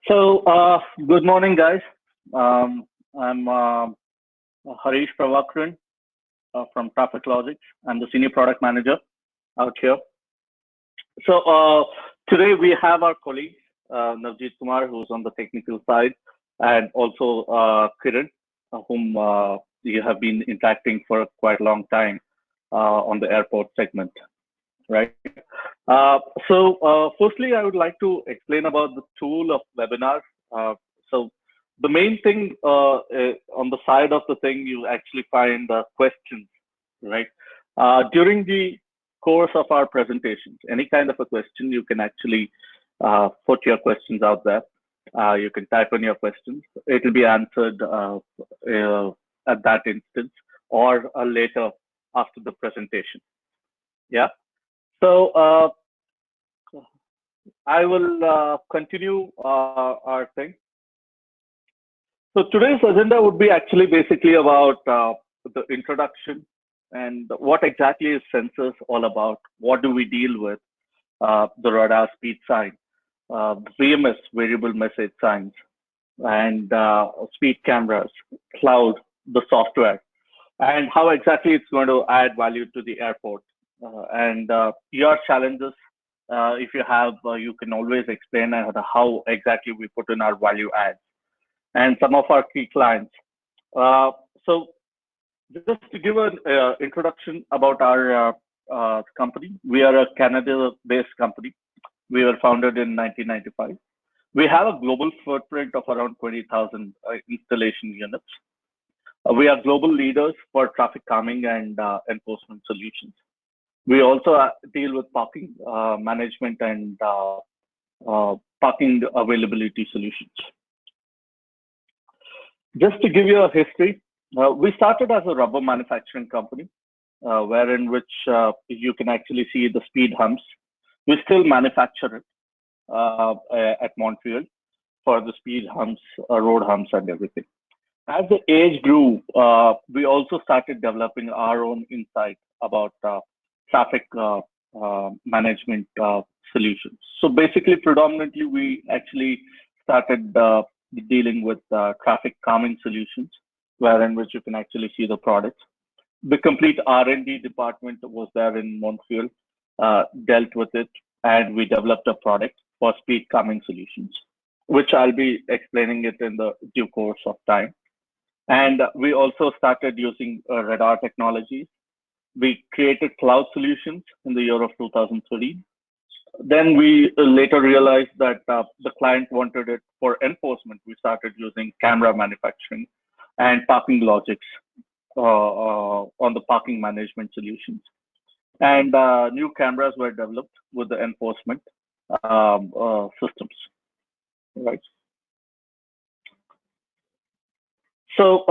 Good morning, guys. I'm Harish Pravakran from Traffic Logix. I'm the Senior Product Manager out here. So, Today we have our colleague, Navjeet Kumar, who's on the technical side, and also Kiran, whom you have been interacting for quite a long time on the airport segment, right? Firstly, I would like to explain about the tool of webinars. So, the main thing on the side of the thing, you actually find questions, right? During the course of our presentations, any kind of a question, you can actually put your questions out there. You can type in your questions. It will be answered at that instance or later after the presentation. Yeah. So I will continue our thing. So today's agenda would be actually basically about the introduction and what exactly is sensors all about. What do we deal with? The radar speed sign, VMS, variable message signs, and speed cameras, cloud, the software, and how exactly it's going to add value to the airport. And your challenges, if you have, you can always explain how exactly we put in our value adds and some of our key clients. So just to give an introduction about our company, we are a Canada-based company. We were founded in 1995. We have a global footprint of around 20,000 installation units. We are global leaders for traffic calming and enforcement solutions. We also deal with parking management and parking availability solutions. Just to give you a history, we started as a rubber manufacturing company, wherein which you can actually see the speed humps. We still manufacture it at Montreal for the speed humps, road humps, and everything. As the age grew, we also started developing our own insight about traffic management solutions. So basically, predominantly, we actually started dealing with traffic calming solutions, wherein which you can actually see the products. The complete R&D department was there in Montreal, dealt with it, and we developed a product for speed calming solutions, which I'll be explaining it in the due course of time. And we also started using radar technologies. We created cloud solutions in the year of 2013. Then we later realized that the client wanted it for enforcement. We started using camera manufacturing and parking logics on the parking management solutions. And new cameras were developed with the enforcement systems, right? So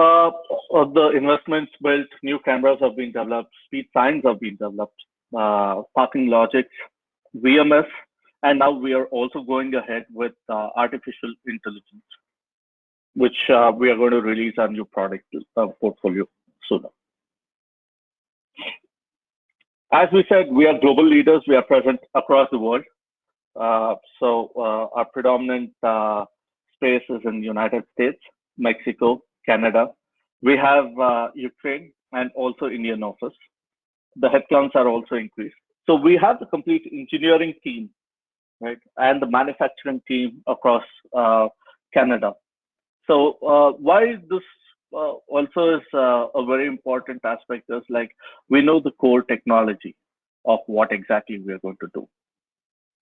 the investments built, new cameras have been developed, speed signs have been developed, parking logics, VMS, and now we are also going ahead with artificial intelligence, which we are going to release our new product portfolio soon. As we said, we are global leaders. We are present across the world. Our predominant space is in the United States, Mexico, Canada. We have Ukraine and also Indian office. The headcounts are also increased. So we have the complete engineering team, right, and the manufacturing team across Canada. So why this also is a very important aspect is like we know the core technology of what exactly we are going to do.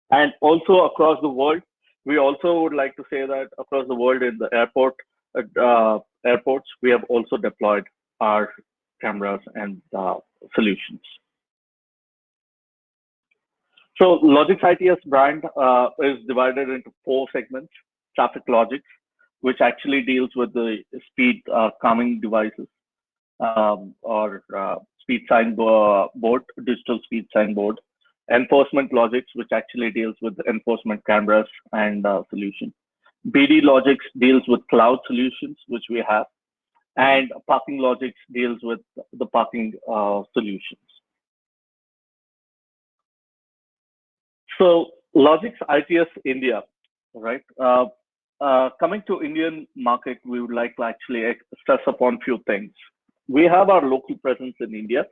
And also across the world, we also would like to say that across the world in the airports, we have also deployed our cameras and solutions. So Logix ITS brand is divided into four segments: traffic Logix, which actually deals with the speed calming devices or speed sign board, digital speed sign board; enforcement Logix, which actually deals with the enforcement cameras and solution; BD Logix deals with cloud solutions, which we have; and parking Logix deals with the parking solutions. So Logix ITS India, right? Coming to Indian market, we would like to actually stress upon few things. We have our local presence in India.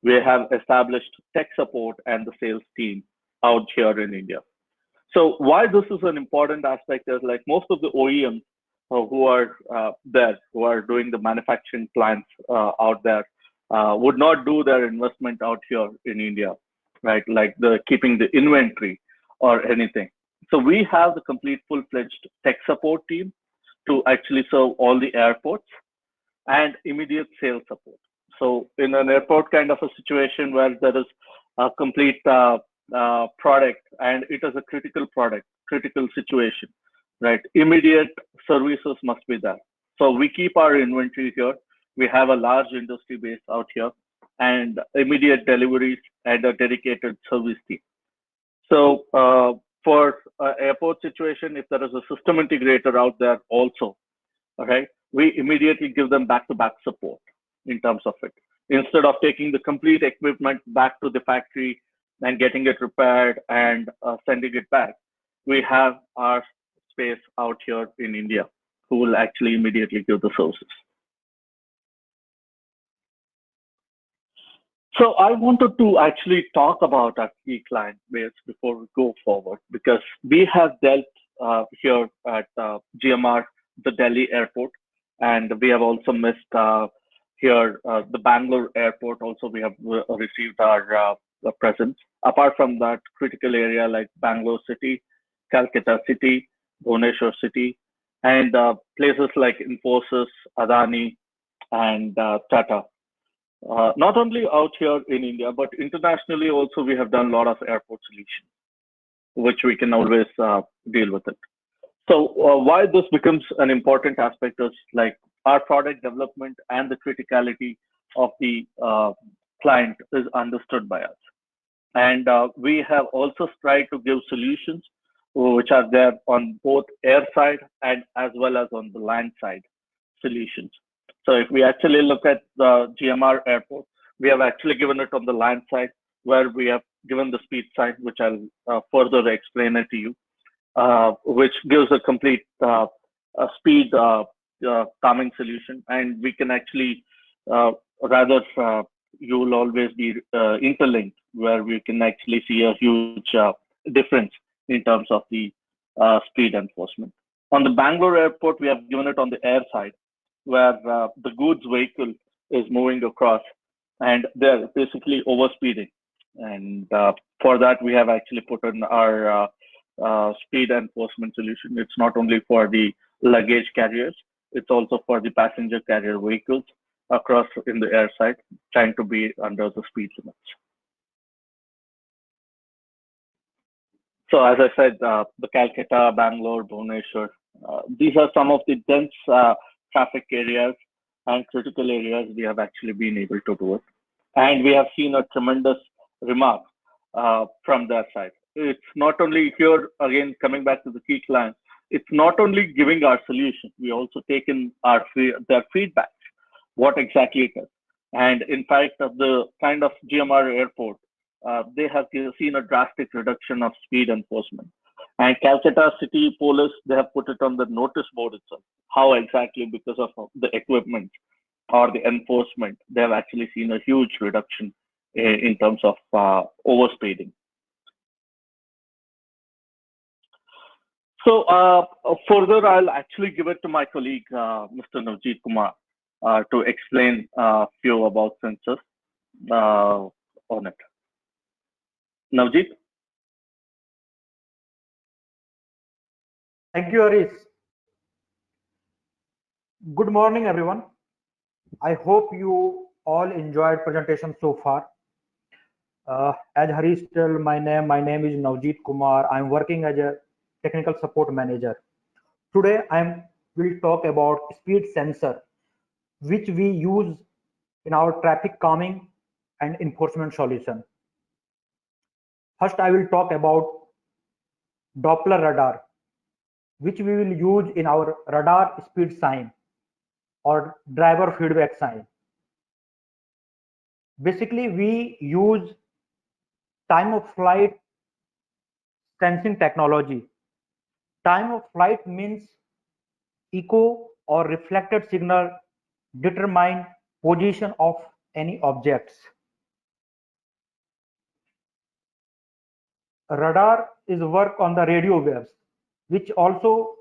We have established tech support and the sales team out here in India. So why this is an important aspect is like most of the OEMs who are there, who are doing the manufacturing plants out there, would not do their investment out here in India, right? Like the keeping the inventory or anything. So we have the complete full-fledged tech support team to actually serve all the airports and immediate sales support. So in an airport kind of a situation where there is a complete product and it is a critical product, critical situation, right? Immediate services must be there. So we keep our inventory here. We have a large industry base out here and immediate deliveries and a dedicated service team. So for airport situation, if there is a system integrator out there also, all right, we immediately give them back-to-back support in terms of it. Instead of taking the complete equipment back to the factory and getting it repaired and sending it back, we have our space out here in India who will actually immediately give the services. So I wanted to actually talk about our key client base before we go forward because we have dealt here at GMR, the Delhi airport, and we have also missed here the Bangalore airport. Also, we have received our presence. Apart from that, critical area like Bangalore city, Calcutta city, Bhubaneswar city, and places like Infosys, Adani, and Tata. Not only out here in India, but internationally also, we have done a lot of airport solutions, which we can always deal with it. So why this becomes an important aspect is like our product development and the criticality of the client is understood by us. And we have also tried to give solutions which are there on both air side and as well as on the land side solutions. So if we actually look at the GMR airport, we have actually given it on the land side where we have given the speed side, which I'll further explain it to you, which gives a complete speed calming solution. And we can actually, rather, you will always be interlinked where we can actually see a huge difference in terms of the speed enforcement. On the Bangalore airport, we have given it on the air side where the goods vehicle is moving across and they're basically overspeeding. And for that, we have actually put in our speed enforcement solution. It's not only for the luggage carriers, it's also for the passenger carrier vehicles across in the air side, trying to be under the speed limits. So as I said, the Calcutta, Bangalore, Bhubaneswar, these are some of the dense traffic areas and critical areas we have actually been able to do it. And we have seen a tremendous remark from their side. It's not only here, again, coming back to the key clients, it's not only giving our solution, we also take in their feedback, what exactly it is. And in fact, the kind of GMR airport, they have seen a drastic reduction of speed enforcement. And Calcutta City Police, they have put it on the notice board itself. How exactly? Because of the equipment or the enforcement, they have actually seen a huge reduction in terms of overspeeding. So further, I'll actually give it to my colleague, Mr. Navjeet Kumar, to explain a few about sensors on it. Navjeet? Thank you, Harish. Good morning, everyone. I hope you all enjoyed presentation so far. As Harish told my name is Navjeet Kumar. I'm working as a technical support manager. Today, will talk about speed sensor, which we use in our traffic calming and enforcement solution. First, I will talk about Doppler radar, which we will use in our radar speed sign or driver feedback sign. Basically, we use time of flight sensing technology Time of flight means echo or reflected signal determine position of any objects. Radar is work on the radio waves, which also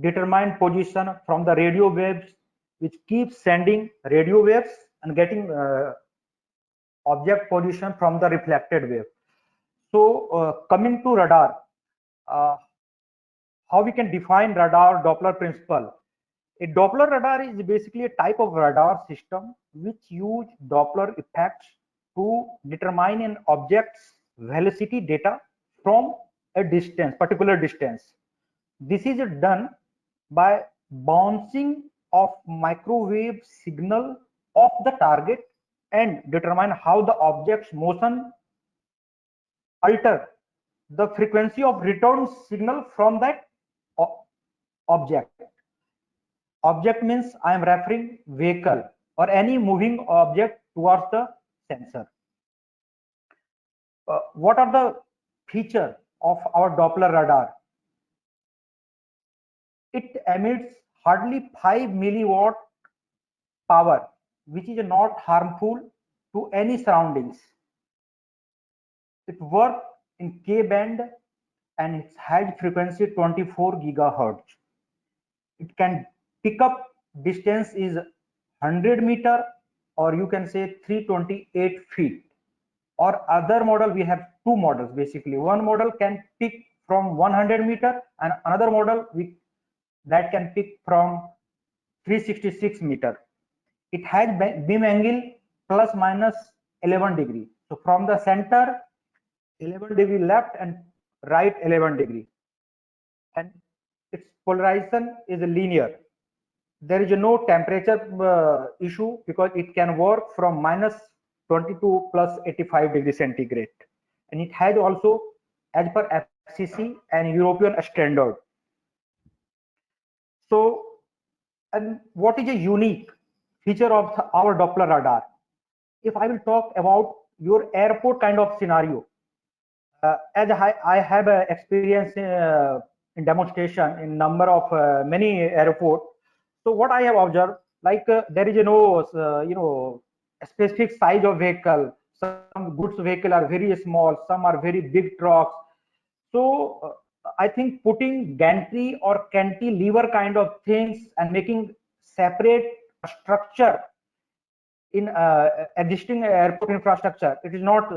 determine position from the radio waves, which keeps sending radio waves and getting object position from the reflected wave. So coming to radar, uh, how we can define radar Doppler principle. A Doppler radar is basically a type of radar system which use Doppler effects to determine an object's velocity data from a distance, particular distance. This is done by bouncing of microwave signal off the target and determine how the object's motion alter the frequency of return signal from that object. Object means I am referring vehicle or any moving object towards the sensor. What are the features of our Doppler radar? It emits hardly 5 milliwatt power, which is not harmful to any surroundings. It works in K band and its high frequency 24 gigahertz. It can pick up distance is 100 meter or you can say 328 feet. Or other model, we have two models basically. One model can pick from 100 meter and another model that can pick from 366 meter. It has beam angle plus minus 11 degree. So from the center 11 degree left and right 11 degree, and its polarization is linear. There is no temperature issue because it can work from minus 22 plus 85 degree centigrade, and it has also as per FCC and European standard. So, and what is a unique feature of our Doppler radar? If I will talk about your airport kind of scenario, as I have experience in demonstration in number of many airport. So what I have observed, like there is a specific size of vehicle. Some goods vehicle are very small, some are very big trucks. So I think putting gantry or cantilever kind of things and making separate structure in existing airport infrastructure, it is not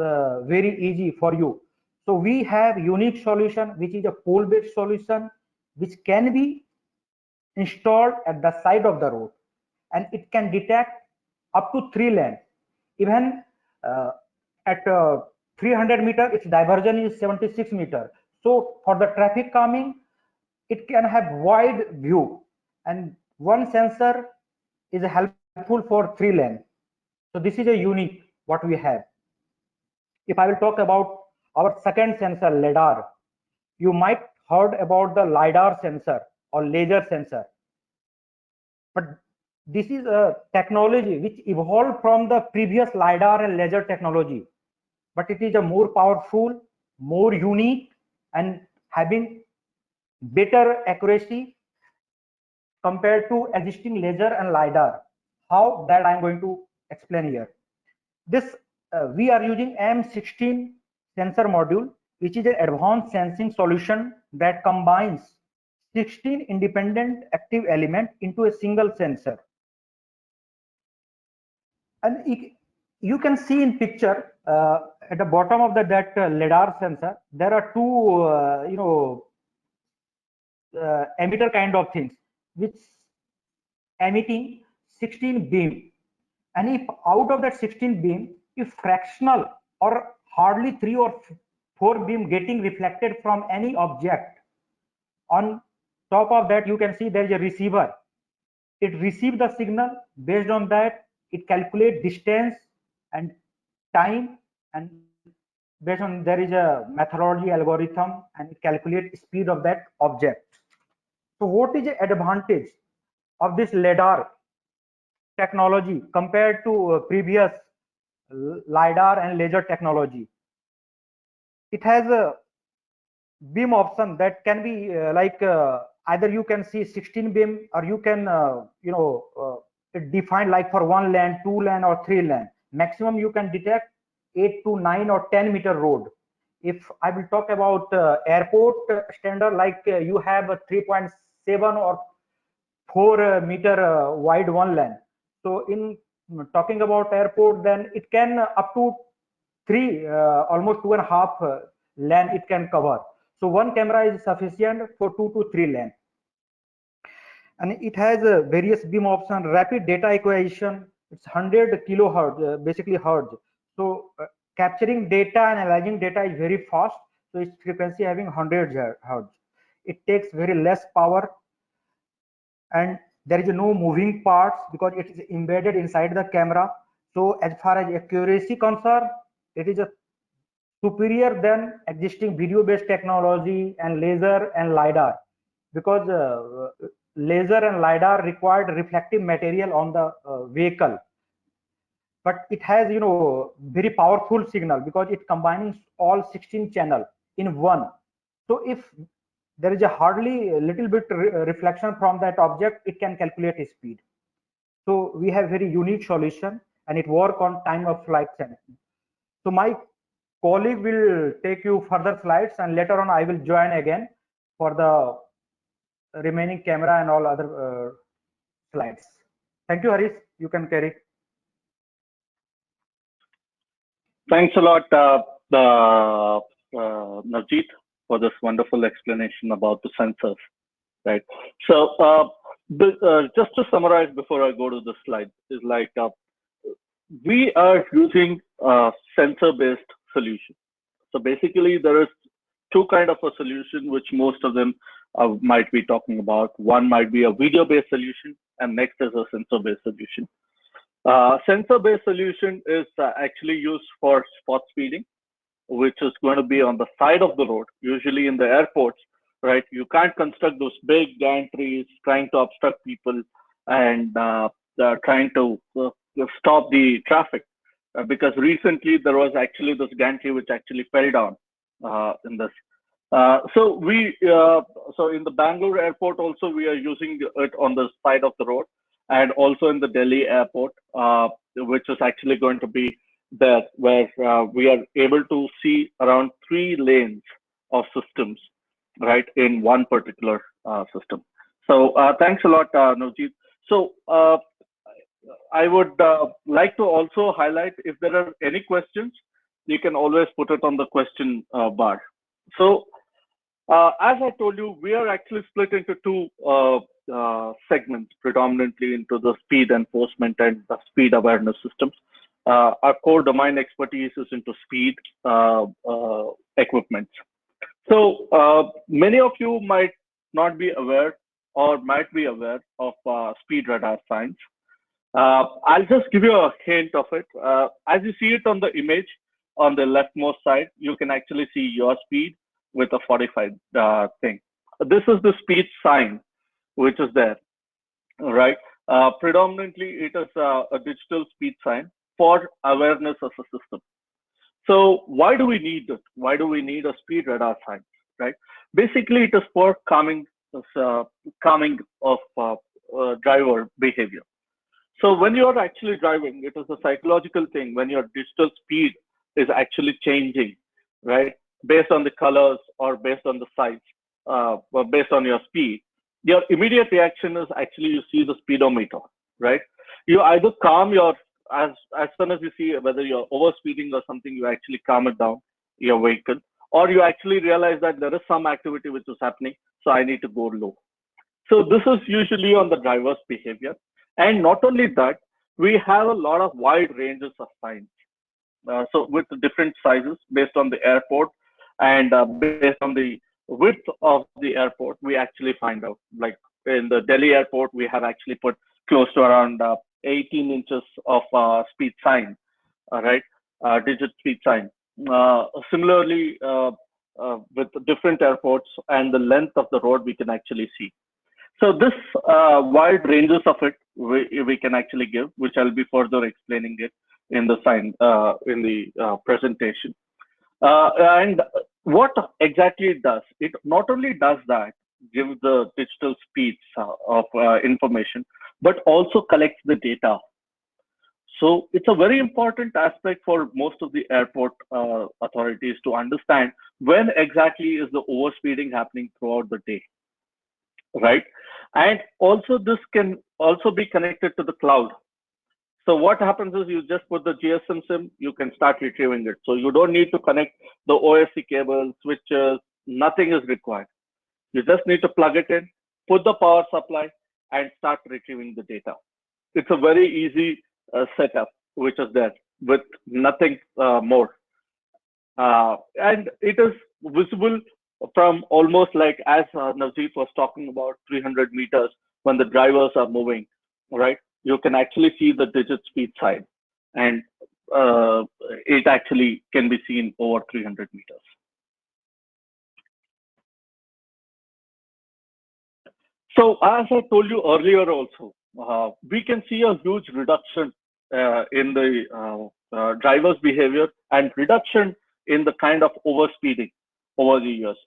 very easy for you. So we have unique solution, which is a pole based solution, which can be installed at the side of the road, and it can detect up to 3 lanes. Even at 300 meter, its diversion is 76 meter. So for the traffic calming, it can have wide view, and one sensor is helpful for 3 lanes. So this is a unique what we have. If I will talk about our second sensor, LiDAR, you might heard about the LiDAR sensor or laser sensor. But this is a technology which evolved from the previous LiDAR and laser technology. But it is a more powerful, more unique, and having better accuracy compared to existing laser and LiDAR. How that I'm going to explain here. This we are using M16 sensor module, which is an advanced sensing solution that combines 16 independent active elements into a single sensor. And you can see in picture at the bottom of that LiDAR sensor, there are two emitter kind of things which emitting 16 beam, and if out of that 16 beam, if fractional or hardly 3 or 4 beam getting reflected from any object, on top of that you can see there is a receiver. It receives the signal. Based on that, it calculates distance and time, and based on there is a methodology algorithm, and it calculates speed of that object. So what is the advantage of this LiDAR technology compared to previous LiDAR and laser technology? It has beam option that can be either you can see 16 beam, or you can define like for 1 lane, 2 lane, or 3 lane. Maximum you can detect 8 to 9 or 10 meter road. If I will talk about airport standard, like you have a 3.7 or 4 meter wide 1 lane. So in talking about airport, then it can up to three, almost 2.5 lane it can cover. So one camera is sufficient for 2 to 3 lane. And it has various beam option, rapid data acquisition. It's 100 kilohertz, basically hertz. So capturing data and analyzing data is very fast. So its frequency having 100 hertz. It takes very less power, and there is no moving parts because it is embedded inside the camera. So as far as accuracy concerned, it is a superior than existing video based technology and laser and lidar, because laser and lidar required reflective material on the vehicle, but it has very powerful signal because it combines all 16 channel in one. So if there is a hardly a little bit reflection from that object, it can calculate its speed. So we have very unique solution, and it work on time of flight sensing. So my colleague will take you further slides, and later on I will join again for the remaining camera and all other slides. Thank you, Harish. You can carry. Thanks a lot, Navjeet, for this wonderful explanation about the sensors. Right. So, just to summarize before I go to the slide, is like we are using a sensor-based solution. So basically, there is two kind of a solution which most of them might be talking about. One might be a video-based solution, and next is a sensor-based solution. Sensor-based solution is actually used for spot speeding, which is going to be on the side of the road, usually in the airports, right? You can't construct those big gantries trying to obstruct people and trying to stop the traffic. Because recently there was actually this gantry which actually fell down in this. So in the Bangalore airport also we are using it on the side of the road, and also in the Delhi airport, which is actually going to be there, where we are able to see around 3 lanes of systems, right, in one particular system. So thanks a lot, Navjeet. So I would like to also highlight, if there are any questions, you can always put it on the question bar. So as I told you, we are actually split into two segments, predominantly into the speed enforcement and the speed awareness systems. Our core domain expertise is into speed equipment. So many of you might not be aware or might be aware of speed radar signs. I'll just give you a hint of it. As you see it on the image on the leftmost side, you can actually see your speed with a 45 thing. This is the speed sign which is there, right? Predominantly, it is a digital speed sign for awareness of a system. So why do we need it? Why do we need a speed radar sign, right? Basically, it is for calming of driver behavior. So when you are actually driving, it is a psychological thing. When your digital speed is actually changing, right, based on the colors or based on the size, or based on your speed, your immediate reaction is actually you see the speedometer, right? You either calm your, as soon as you see whether you're over speeding or something, you actually calm it down, your vehicle, or you actually realize that there is some activity which is happening, so I need to go low. So this is usually on the driver's behavior. And not only that, we have a lot of wide ranges of signs. So with different sizes based on the airport and based on the width of the airport, we actually find out. Like in the Delhi airport, we have actually put close to around 18 inches of speed sign, right? Digit speed sign. Similarly, with different airports and the length of the road, we can actually see. So this wide ranges of it we can actually give, which I'll be further explaining it in the presentation. And What exactly it does? It not only does that, give the digital speeds of information, but also collects the data. So it's a very important aspect for most of the airport authorities to understand when exactly is the overspeeding happening throughout the day, right? And also this can also be connected to the cloud. So what happens is you just put the GSM SIM, you can start retrieving it. So you don't need to connect the OSC cable, switches, nothing is required. You just need to plug it in, put the power supply, and start retrieving the data. It's a very easy setup, which is there with nothing more. And it is visible from almost like as Navjeet was talking about 300 meters when the drivers are moving, right? You can actually see the digit speed sign, and uh, it actually can be seen over 300 meters. So as I told you earlier also, we can see a huge reduction in the driver's behavior and reduction in the kind of overspeeding over the years.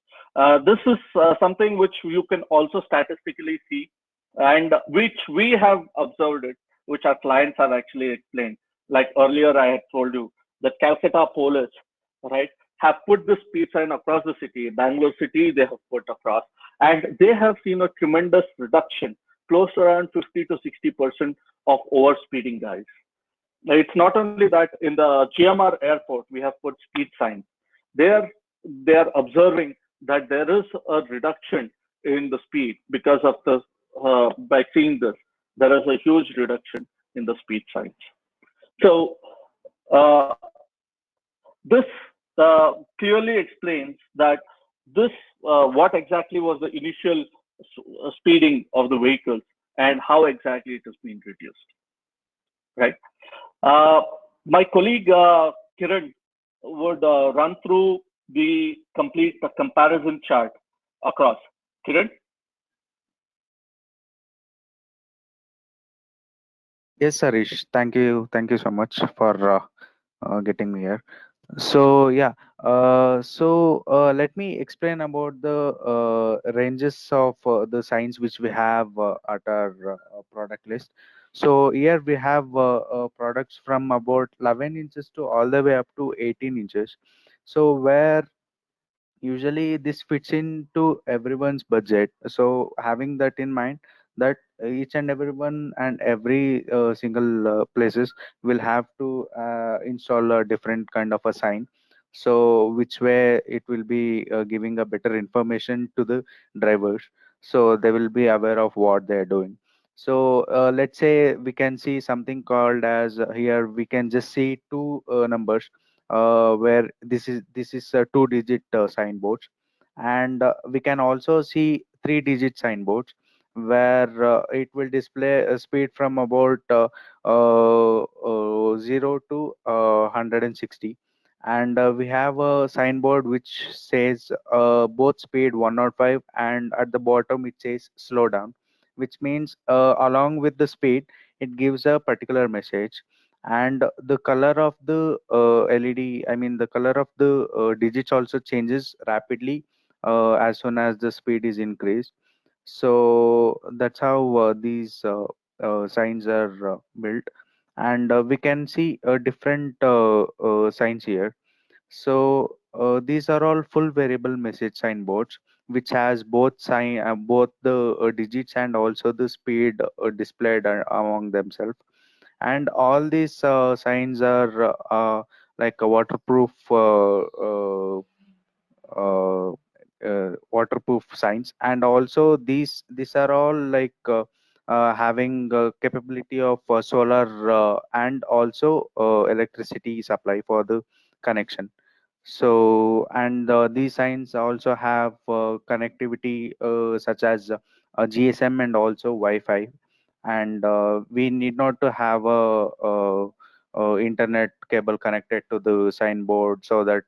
This is something which you can also statistically see and which we have observed it, which our clients have actually explained. Like earlier I had told you, the Calcutta police, right, have put the speed sign across the city. Bangalore city, they have put across and they have seen a tremendous reduction, close to around 50 to 60% of overspeeding, guys. Now, it's not only that in the GMR airport, we have put speed signs. They are, they are observing that there is a reduction in the speed because of the, by seeing this, there is a huge reduction in the speed signs. So, uh, this clearly explains that this what exactly was the initial speeding of the vehicles and how exactly it has been reduced, right? Uh, my colleague Kiran would run through the complete comparison chart across. Kiran? Yes, Harish. Thank you so much for getting me here. So yeah, let me explain about the ranges of the signs which we have at our product list. So here we have products from about 11 inches to all the way up to 18 inches. So where usually this fits into everyone's budget, so having that in mind, that each and everyone and every single places will have to install a different kind of a sign, so which way it will be giving a better information to the drivers, so they will be aware of what they are doing. So let's say we can see something called as here we can just see two numbers, where this is a two-digit signboards, and we can also see three-digit signboards where it will display a speed from about 0 to 160, and we have a signboard which says both speed 105, and at the bottom it says slow down, which means along with the speed it gives a particular message, and the color of the LED, I mean the color of the digits also changes rapidly as soon as the speed is increased. So that's how these signs are built, and we can see different signs here. So these are all full variable message signboards, which has both the digits and also the speed displayed among themselves, and all these signs are like a uh, waterproof signs, and also these are all like having capability of solar and also electricity supply for the connection. So, and these signs also have connectivity such as GSM and also Wi-Fi, and we need not to have a internet cable connected to the signboard, so that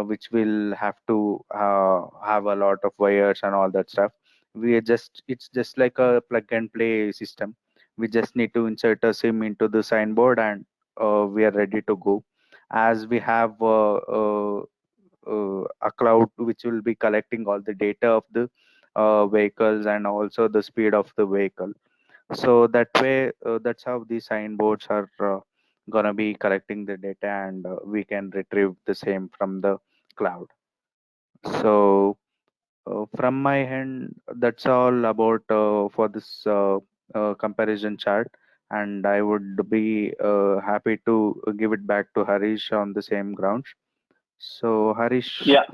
which will have to have a lot of wires and all that stuff. We are just It's just like a plug and play system. We just need to insert a SIM into the signboard, and we are ready to go, as we have a cloud which will be collecting all the data of the vehicles and also the speed of the vehicle. So that way, that's how the signboards are gonna be collecting the data, and we can retrieve the same from the cloud. So from my end, that's all about for this comparison chart, and I would be happy to give it back to Harish on the same grounds. So Harish, Yeah,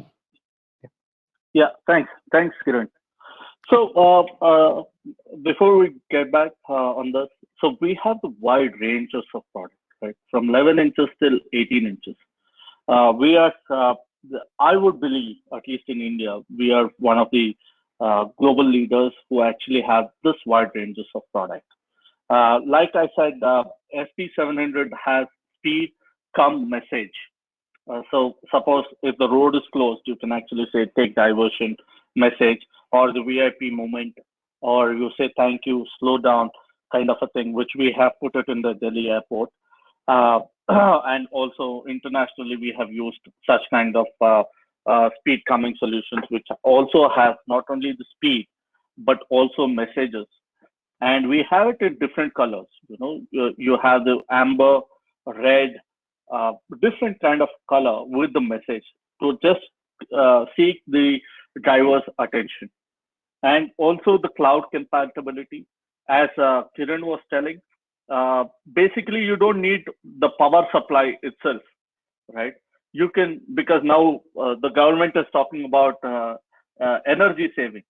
yeah. Thanks, Kiran. So before we get back on this, so we have the wide ranges of products, right? From 11 inches till 18 inches. We are, I would believe, at least in India, we are one of the global leaders who actually have this wide ranges of product. Like I said, SP700 has speed, come, message. So suppose if the road is closed, you can actually say take diversion message or the VIP moment, or you say thank you, slow down, kind of a thing, which we have put it in the Delhi airport. Uh, and also internationally, we have used such kind of speed coming solutions, which also have not only the speed but also messages. And we have it in different colors. You have the amber, red, different kind of color with the message to just seek the driver's attention. And also the cloud compatibility, as Kiran was telling. Basically, you don't need the power supply itself, right? You can, because now the government is talking about energy saving.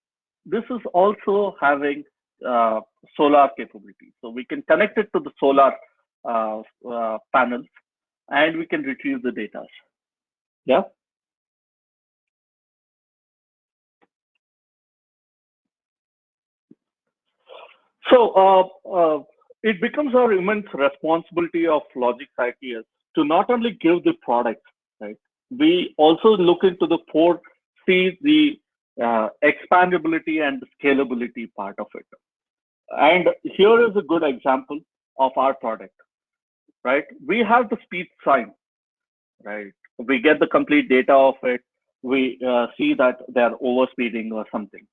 This is also having uh, solar capability. So we can connect it to the solar panels and we can retrieve the data. Yeah. So it becomes our immense responsibility of Logix ITS to not only give the product, right? We also look into the four C's, the expandability and the scalability part of it. And here is a good example of our product, right? We have the speed sign, right? We get the complete data of it. We see that they're overspeeding or something.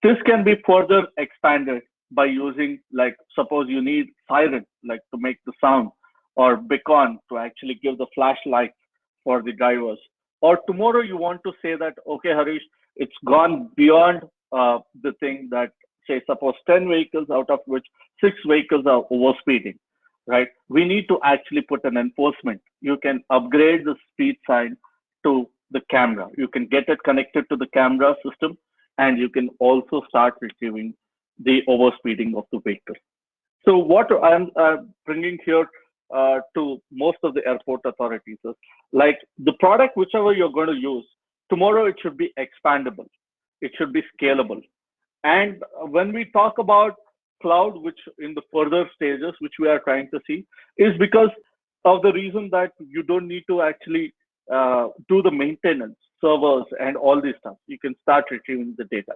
This can be further expanded by using, like, suppose you need siren, like to make the sound, or beacon to actually give the flashlight for the drivers. Or tomorrow you want to say that, okay, Harish, it's gone beyond the thing that, say, suppose 10 vehicles out of which 6 vehicles are overspeeding, right? We need to actually put an enforcement. You can upgrade the speed sign to the camera. You can get it connected to the camera system, and you can also start retrieving the overspeeding of the vehicle. So what I'm bringing here to most of the airport authorities is, like, the product, whichever you're going to use, tomorrow it should be expandable, it should be scalable. And when we talk about cloud, which in the further stages, which we are trying to see, is because of the reason that you don't need to actually do the maintenance, servers, and all this stuff. You can start retrieving the data.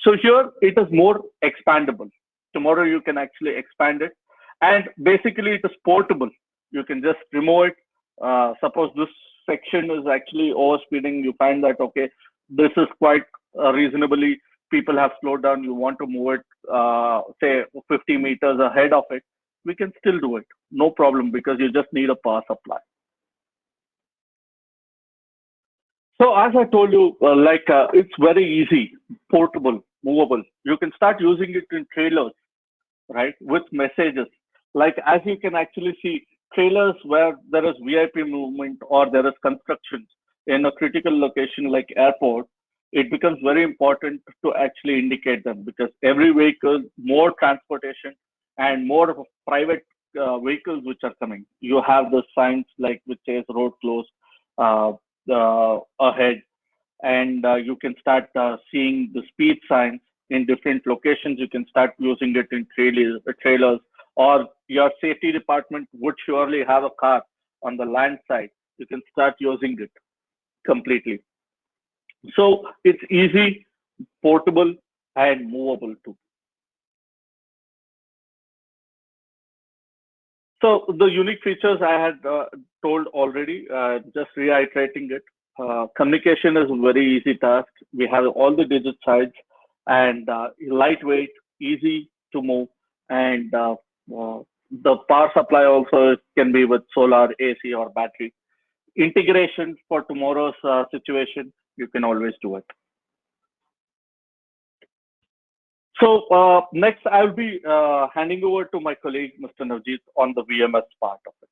So here it is more expandable. Tomorrow you can actually expand it. And basically it is portable. You can just remove it. Suppose this section is actually overspeeding. You find that, okay, this is quite reasonably, people have slowed down. You want to move it, say 50 meters ahead of it. We can still do it. No problem, because you just need a power supply. So as I told you, it's very easy, portable, movable. You can start using it in trailers, right, with messages. Like, as you can actually see, trailers where there is VIP movement or there is construction in a critical location like airport, it becomes very important to actually indicate them, because every vehicle, more transportation and more of private vehicles which are coming. You have the signs like which says road closed uh, ahead, and you can start seeing the speed signs in different locations. You can start using it in trailers, or your safety department would surely have a car on the land side. You can start using it completely. So it's easy, portable, and movable too. So the unique features I had told already, just reiterating it. Communication is a very easy task. We have all the digit sides and lightweight, easy to move, and the power supply also can be with solar, AC, or battery. Integration for tomorrow's situation, you can always do it. So next, I'll be handing over to my colleague, Mr. Navjeet, on the VMS part of it.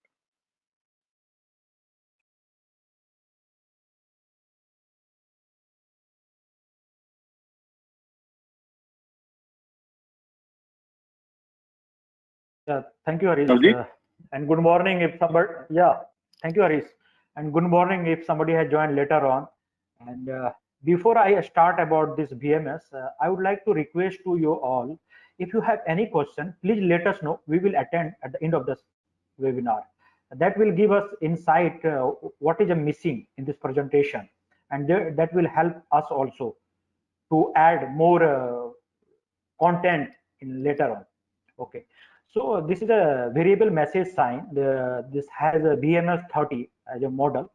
Yeah, thank you, Harish. Navjeet? And good morning if somebody, yeah, thank you, Harish. And good morning if somebody has joined later on. And before I start about this BMS, I would like to request to you all, if you have any question, please let us know. We will attend at the end of this webinar. That will give us insight what is missing in this presentation. And that will help us also to add more content in later on. Okay, so this is a variable message sign. This has a BMS 30 as a model.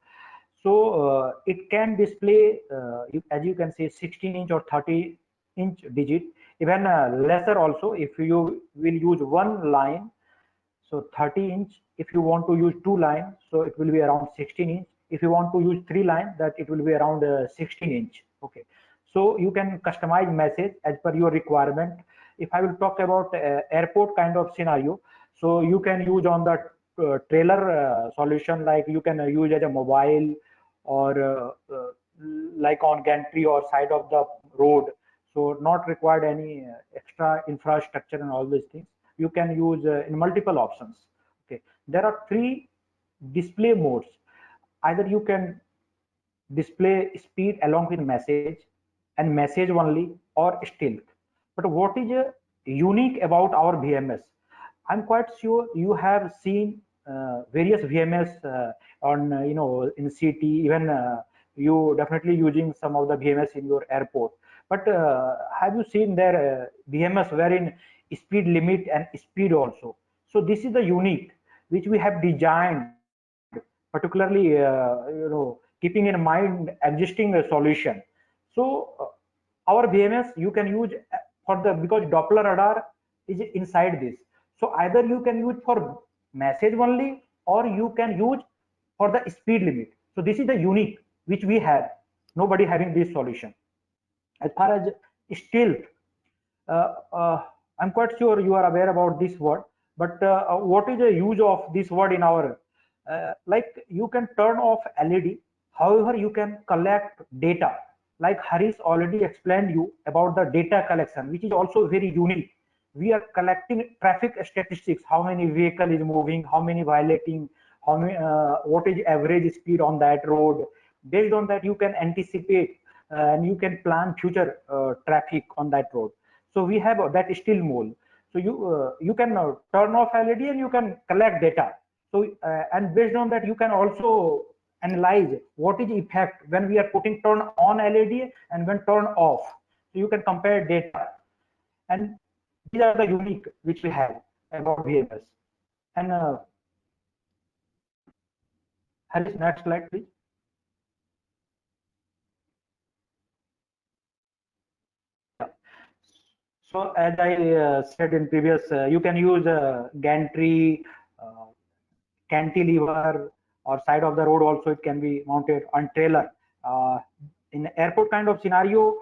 So it can display, as you can see, 16-inch or 30-inch digit, even lesser also. If you will use one line, so 30-inch, if you want to use two lines, so it will be around 16-inch. If you want to use three lines, that it will be around 16-inch. Okay, so you can customize message as per your requirement. If I will talk about airport kind of scenario, so you can use on the trailer solution, like you can use as a mobile, or like on gantry or side of the road. So not required any extra infrastructure and all these things. You can use in multiple options. Okay, there are three display modes. Either you can display speed along with message and message only, or stealth. But what is unique about our VMS? I'm quite sure you have seen various VMS on in city, even you definitely using some of the VMS in your airport. But have you seen their VMS wherein speed limit and speed also? So this is the unique which we have designed, particularly keeping in mind existing solution. So our VMS you can use for the, because Doppler radar is inside this. So either you can use for message only, or you can use for the speed limit. So this is the unique which we have. Nobody having this solution. As far as stealth, uh, uh, I'm quite sure you are aware about this word. But what is the use of this word in our, like you can turn off LED, however you can collect data. Like Harish already explained you about the data collection, which is also very unique. We are collecting traffic statistics, how many vehicle is moving, how many violating, how many, what is average speed on that road. Based on that, you can anticipate and you can plan future traffic on that road. So we have that still mode. So you can turn off LED and you can collect data. So and based on that, you can also analyze what is the effect when we are putting turn on LED and when turn off. So you can compare data, and these are the unique which we have about VMS. And Harish, next slide, please. Yeah. So as I said in previous, you can use gantry, uh, cantilever, or side of the road also it can be mounted on trailer. In airport kind of scenario,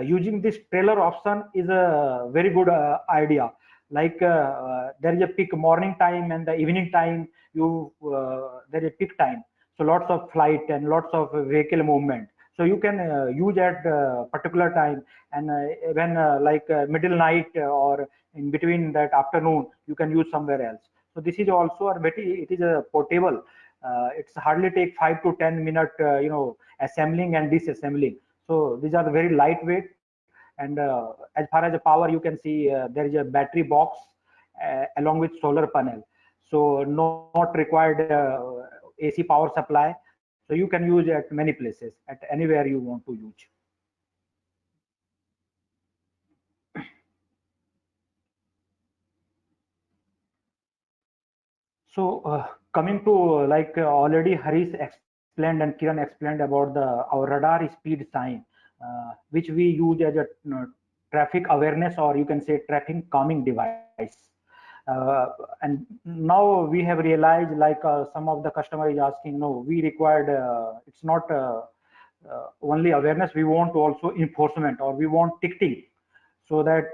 using this trailer option is a very good idea. Like there is a peak morning time and the evening time, there is a peak time. So lots of flight and lots of vehicle movement. So you can use at particular time, and when like middle night or in between that afternoon, you can use somewhere else. So this is also a very, it is a portable. It's hardly take 5 to 10 minute, assembling and disassembling. So these are very lightweight. And as far as the power, you can see there is a battery box along with solar panel. So not required AC power supply. So you can use at many places, at anywhere you want to use. So coming to like already Harish explained explained and Kiran explained about our radar speed sign, which we use as a traffic awareness, or you can say traffic calming device. And now we have realized, like some of the customer is asking, no, we required, it's not only awareness, we want also enforcement, or we want ticketing, so that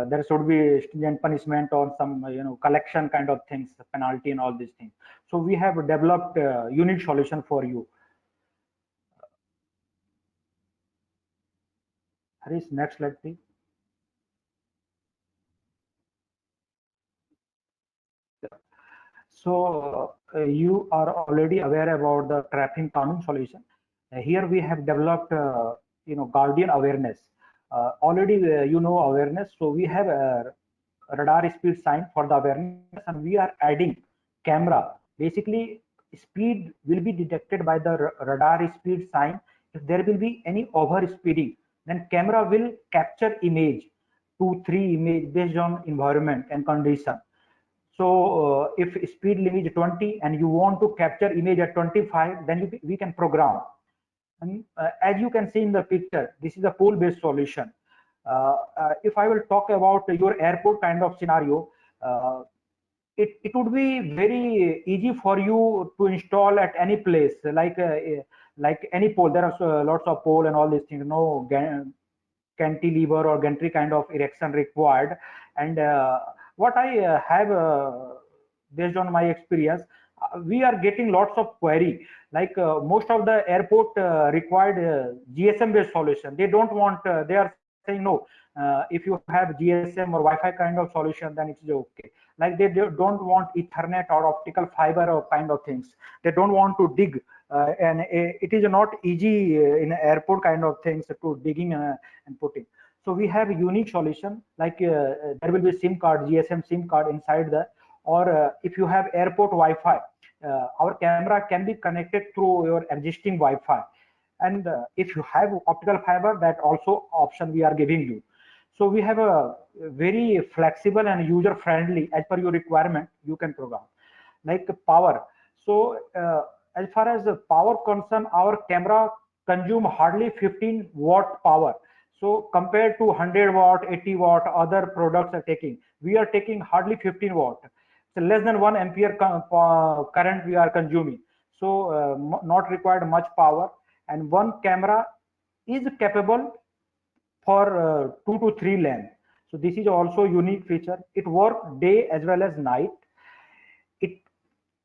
there should be stringent punishment or some collection kind of things, penalty and all these things. So we have developed a unique solution for you. Harish, next slide please. So you are already aware about the traffic calming solution. Here we have developed guardian awareness. Already awareness, so we have a radar speed sign for the awareness, and we are adding camera. Basically, speed will be detected by the radar speed sign. If there will be any over speeding, then camera will capture image, 2-3 image based on environment and condition. So if speed limit is 20 and you want to capture image at 25, then we can program. And as you can see in the picture, this is a pool based solution. If I will talk about your airport kind of scenario, it would be very easy for you to install at any place, like any pole. There are lots of pole and all these things, no cantilever or gantry kind of erection required. And what I have based on my experience, we are getting lots of query, like most of the airport required GSM based solution. They don't want, they are saying no, if you have GSM or Wi-Fi kind of solution, then it's okay. Like they don't want Ethernet or optical fiber or kind of things. They don't want to dig, and it is not easy in airport kind of things to digging and putting. So we have a unique solution, like there will be SIM card, GSM SIM card inside the, or if you have airport Wi-Fi, our camera can be connected through your existing Wi-Fi. And if you have optical fiber, that also option we are giving you. So we have a very flexible and user friendly, as per your requirement, you can program. Like power. So as far as the power concern, our camera consume hardly 15 watt power. So compared to 100 watt, 80 watt, other products are taking, we are taking hardly 15 watt. So less than 1 ampere current we are consuming. So not required much power, and one camera is capable for 2 to 3 lens. So this is also unique feature. It works day as well as night. It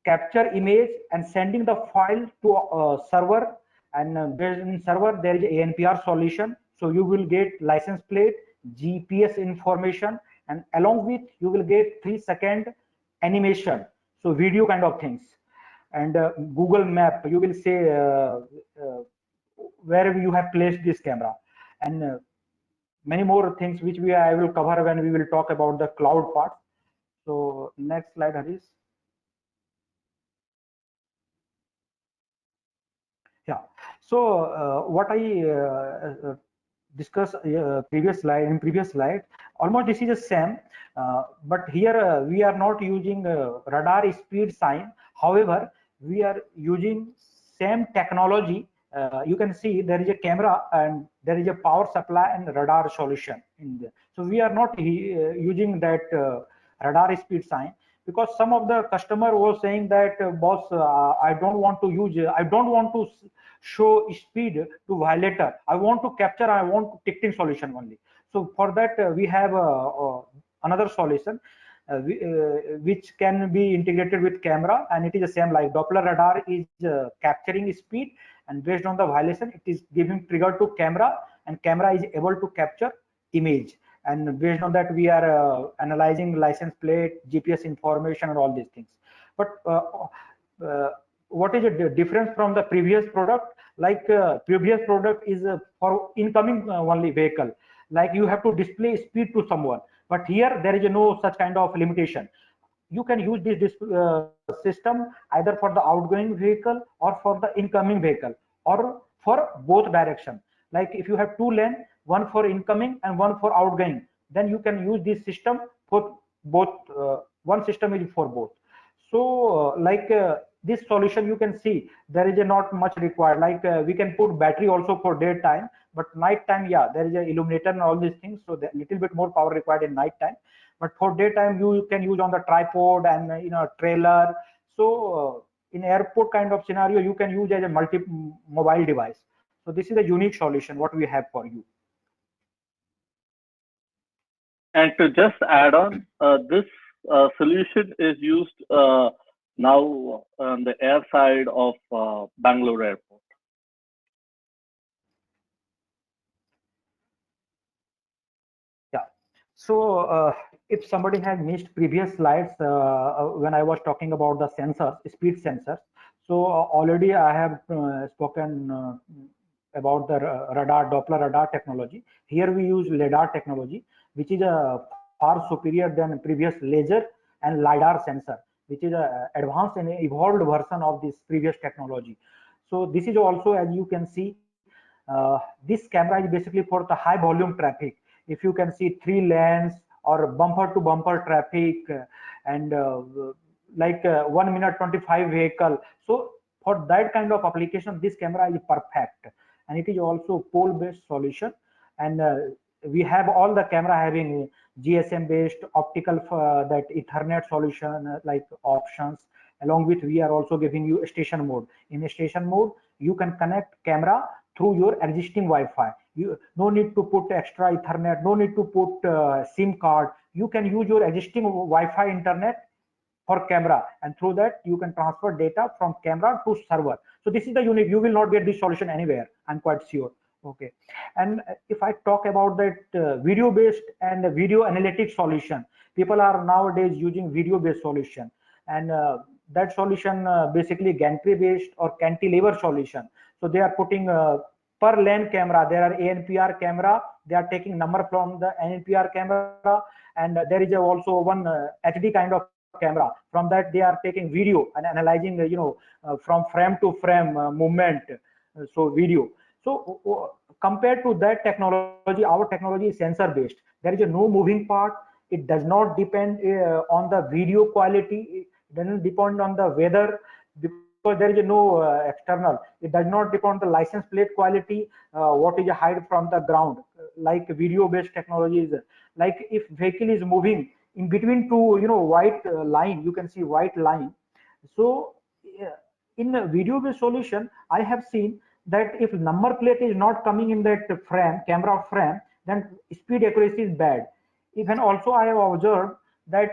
capture image and sending the file to a server, and based in server there is ANPR solution. So you will get license plate, GPS information, and along with you will get 3-second animation, so video kind of things. And Google Map, you will say where you have placed this camera, and many more things which I will cover when we will talk about the cloud part. So next slide, Harish. Yeah. So what I discussed previous slide, almost this is the same, but here we are not using radar speed sign. However, we are using same technology. You can see there is a camera and there is a power supply and radar solution in there. So we are not using that radar speed sign, because some of the customer was saying that boss, I don't want to use, I don't want to show speed to violator, I want to capture, I want ticketing solution only. So for that we have another solution which can be integrated with camera, and it is the same, like Doppler radar is capturing speed, and based on the violation it is giving trigger to camera, and camera is able to capture image, and based on that we are analyzing license plate, GPS information, and all these things. But what is the difference from the previous product? Like previous product is for incoming only vehicle, like you have to display speed to someone, but here there is no such kind of limitation. You can use this system either for the outgoing vehicle or for the incoming vehicle, or for both direction. Like if you have 2 lane, one for incoming and one for outgoing, then you can use this system for both. One system is for both. So like this solution, you can see there is a not much required. Like we can put battery also for daytime, but night time, yeah, there is a illuminator and all these things, so a little bit more power required in night time. But for daytime, you can use on the tripod and trailer. So in airport kind of scenario, you can use as a multi mobile device. So this is a unique solution what we have for you. And to just add on, this solution is used now on the air side of Bangalore Airport. Yeah. So if somebody has missed previous slides when I was talking about the sensors, speed sensors. So already I have spoken about the radar, Doppler radar technology. Here we use LiDAR technology, which is far superior than previous laser and LiDAR sensor, which is a advanced and evolved version of this previous technology. So this is also, as you can see, this camera is basically for the high volume traffic. If you can see 3 lanes or bumper to bumper traffic and like 1 minute 25 vehicle. So for that kind of application, this camera is perfect, and it is also pole based solution. And we have all the camera having GSM based optical that Ethernet solution like options. Along with, we are also giving you station mode. In station mode, you can connect camera through your existing Wi-Fi. You no need to put extra Ethernet, no need to put SIM card. You can use your existing Wi-Fi internet for camera, and through that you can transfer data from camera to server. So this is the unique. You will not get this solution anywhere, I'm quite sure. Okay. And if I talk about that video based and video analytics solution, people are nowadays using video based solution, and that solution basically gantry based or cantilever solution. So they are putting per lane camera. There are ANPR camera. They are taking number from the ANPR camera, and there is also one HD kind of camera. From that, they are taking video and analyzing, from frame to frame movement. So video. So compared to that technology, our technology is sensor based. There is a no moving part. It does not depend on the video quality. It doesn't depend on the weather, because there is no external. It does not depend on the license plate quality, what is a height from the ground. Like video based technology is like if vehicle is moving in between two white line, you can see white line. So in a video based solution, I have seen that if number plate is not coming in that frame, camera frame, then speed accuracy is bad. Even also I have observed that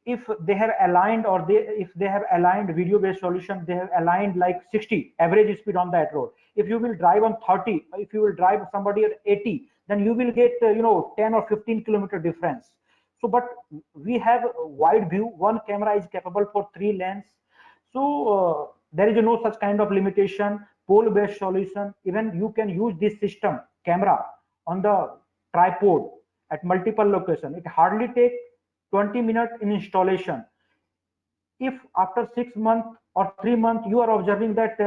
if they have aligned, or if they have aligned video based solution, they have aligned like 60 average speed on that road. If you will drive on 30, if you will drive somebody at 80, then you will get 10 or 15 kilometer difference. So but we have a wide view. One camera is capable for 3 lanes. So there is no such kind of limitation. Pole based solution, even you can use this system camera on the tripod at multiple location. It hardly take 20 minutes in installation. If after 6 months or 3 months you are observing that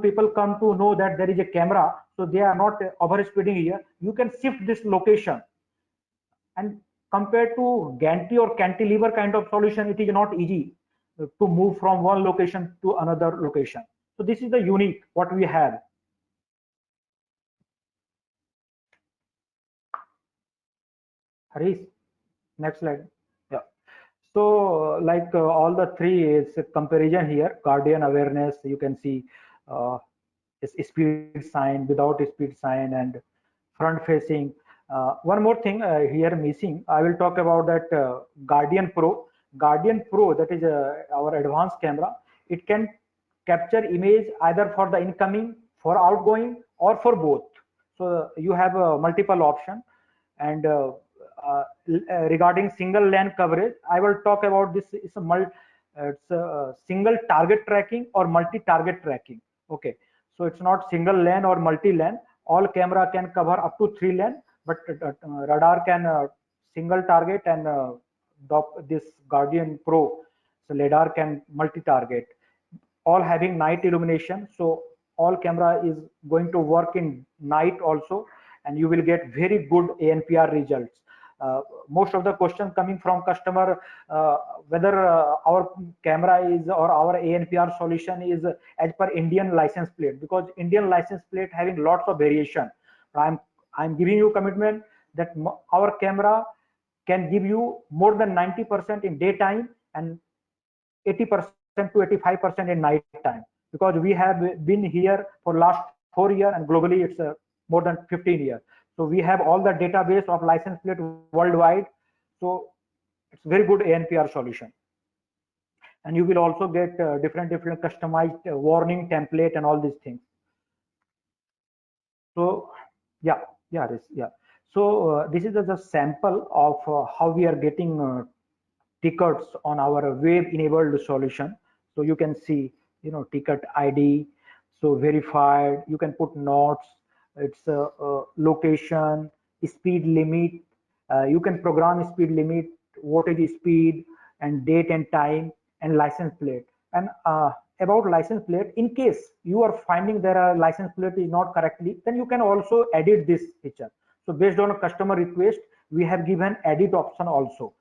people come to know that there is a camera, so they are not over speeding here, you can shift this location. And compared to gantry or cantilever kind of solution, it is not easy to move from one location to another location. So this is the unique what we have. Harish, next slide. Yeah. So like all the three is a comparison here. Guardian awareness, you can see is speed sign, without speed sign, and front facing. One more thing here missing. I will talk about that Guardian Pro. Guardian Pro, that is our advanced camera. It can capture image either for the incoming, for outgoing, or for both. So you have a multiple option. And uh, regarding single lane coverage, I will talk about this. It's a single target tracking or multi-target tracking. Okay, so it's not single lane or multi-lane. All camera can cover up to 3 lane, but radar can single target, and this Guardian Pro, so LiDAR can multi-target. All having night illumination, so all camera is going to work in night also, and you will get very good ANPR results. Most of the questions coming from customer, whether our camera is or our ANPR solution is as per Indian license plate, because Indian license plate having lots of variation. I'm giving you commitment that our camera can give you more than 90% in daytime and 80% to 85% in night time, because we have been here for last 4 years and globally it's more than 15 years. So we have all the database of license plate worldwide. So it's very good ANPR solution. And you will also get different customized warning template and all these things. So yeah. So this is the sample of how we are getting tickets on our web enabled solution. So you can see, ticket ID, so verified, you can put notes, it's location, speed limit, you can program speed limit, what is speed, and date and time, and license plate. And about license plate, in case you are finding there are license plate is not correctly, then you can also edit this feature. So based on a customer request, we have given edit option also.